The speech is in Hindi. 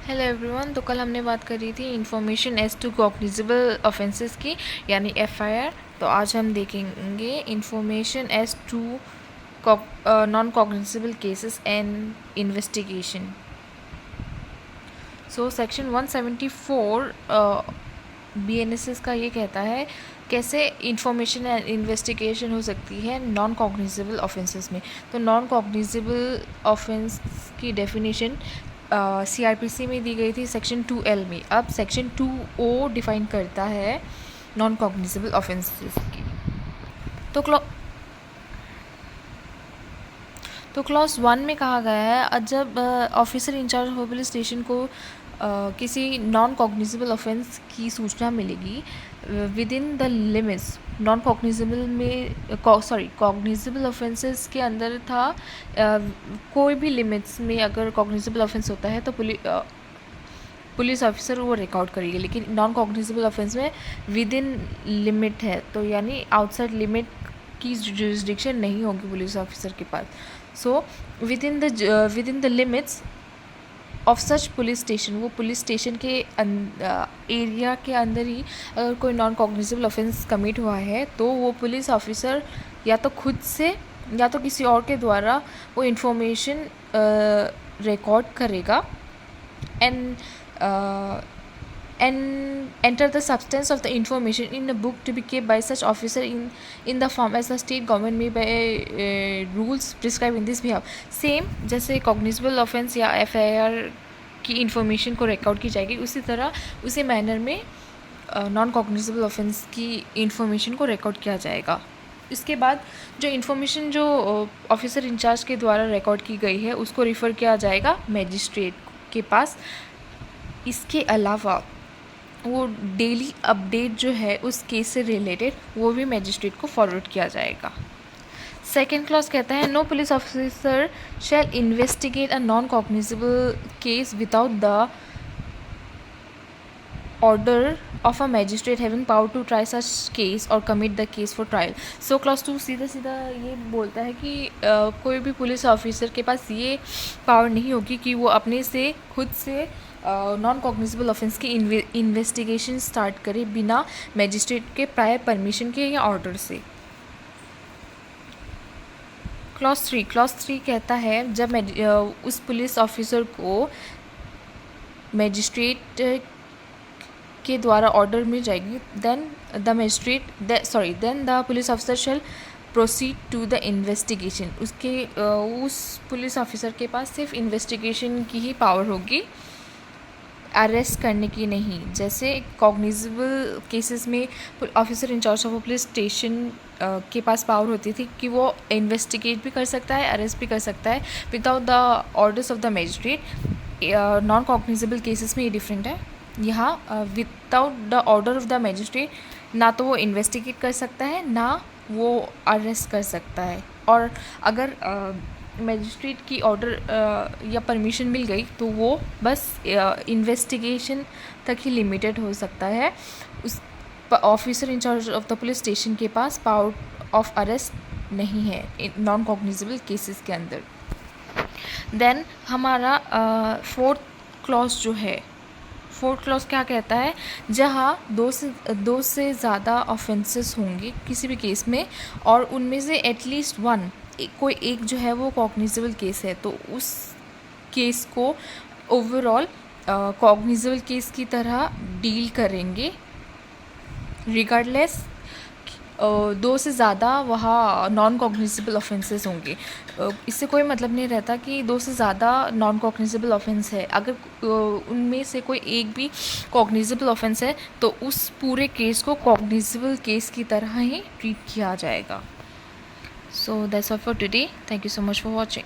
Hello everyone. तो कल हमने बात करी थी information as to cognizable offences की, यानी एफआईआर। तो आज हम देखेंगे information as to non cognizable cases and investigation. So section 174 BNSS का ये कहता है कैसे इंफॉर्मेशन एंड इन्वेस्टिगेशन हो सकती है नॉन कॉग्निजेबल ऑफेंसेस में। तो नॉन कॉग्निजेबल ऑफेंस की डेफिनेशन सीआरपीसी में दी गई थी सेक्शन 2L में। अब सेक्शन 2O डिफाइन करता है नॉन कॉग्निजेबल ऑफेंसेस की। तो क्लॉज 1 में कहा गया है जब officer in charge of police station को किसी नॉन कॉग्निजेबल ऑफेंस की सूचना मिलेगी within the limits non cognizable में कॉग्निजेबल ऑफेंसेस के अंदर था, कोई भी लिमिट्स में अगर कॉग्निजेबल ऑफेंस होता है तो पुलिस ऑफिसर वो रिकॉर्ड करेगी। लेकिन नॉन कॉग्निजेबल ऑफेंस में विद इन लिमिट है, तो यानी आउटसाइड लिमिट की जुरिस्डिक्शन नहीं होगी पुलिस ऑफिसर के पास। So within the limits of such police station, वो पुलिस स्टेशन के एरिया के अंदर ही अगर कोई नॉन कॉग्निजेबल ऑफेंस कमिट हुआ है तो वो पुलिस ऑफिसर या तो खुद से या तो किसी और के द्वारा वो इंफॉर्मेशन रिकॉर्ड करेगा and enter the substance of the information in a book to be kept by such officer in the form as the state government may by rules prescribed in this behalf। Same जैसे कॉग्निजेबल ऑफेंस या एफआईआर की इंफॉर्मेशन को रिकॉर्ड की जाएगी, उसी तरह उसी मैनर में नॉन कॉग्निजेबल ऑफेंस की इंफॉर्मेशन को रिकॉर्ड किया जाएगा। इसके बाद जो इन्फॉर्मेशन जो ऑफिसर इंचार्ज के द्वारा रिकॉर्ड की गई है उसको रिफ़र किया जाएगा मैजिस्ट्रेट के पास। इसके अलावा वो डेली अपडेट जो है उस केस से रिलेटेड वो भी मैजिस्ट्रेट को फॉरवर्ड किया जाएगा। सेकेंड क्लॉज कहता है no police officer shall investigate a non cognizable case without the order of a magistrate having power to try such case or commit the case for trial. So clause 2 सीधा ये बोलता है कि कोई भी पुलिस ऑफिसर के पास ये पावर नहीं होगी कि वो अपने से खुद से नॉन कॉग्निजेबल ऑफेंस की इन्वेस्टिगेशन स्टार्ट करे बिना मैजिस्ट्रेट के प्रायर परमिशन के या ऑर्डर से। क्लॉज 3 कहता है जब उस पुलिस ऑफिसर को मैजिस्ट्रेट के द्वारा ऑर्डर मिल जाएगी then the police officer shall proceed to the investigation. उस पुलिस ऑफिसर के पास सिर्फ इन्वेस्टिगेशन की ही पावर होगी, अरेस्ट करने की नहीं। जैसे कॉग्निजेबल केसेस में officer in charge of police station के पास पावर होती थी कि वो इन्वेस्टिगेट भी कर सकता है, अरेस्ट भी कर सकता है without the orders of the magistrate. Non cognizable cases में ये डिफरेंट है। यहाँ without the order of the magistrate ना तो वो इन्वेस्टिगेट कर सकता है ना वो अरेस्ट कर सकता है, और अगर मैजिस्ट्रेट की ऑर्डर या परमिशन मिल गई तो वो बस इन्वेस्टिगेशन तक ही लिमिटेड हो सकता है। उस officer in charge of the police station के पास पावर ऑफ अरेस्ट नहीं है नॉन कॉग्निजेबल केसेस के अंदर। देन हमारा फोर्थ क्लॉज क्या कहता है, जहाँ दो से ज़्यादा ऑफेंसेस होंगे किसी भी केस में और उनमें से एटलीस्ट वन कोई एक जो है वो कॉग्निजेबल केस है, तो उस केस को ओवरऑल कॉग्निजेबल केस की तरह डील करेंगे रिगार्डलेस 2 से ज़्यादा वहाँ नॉन कॉग्निजेबल ऑफेंसेस होंगे। इससे कोई मतलब नहीं रहता कि 2 से ज़्यादा नॉन कॉग्निजेबल ऑफेंस है, अगर उनमें से कोई एक भी कॉग्निजेबल ऑफेंस है तो उस पूरे केस को कॉग्निजेबल केस की तरह ही ट्रीट किया जाएगा। So that's all for today. Thank you so much for watching.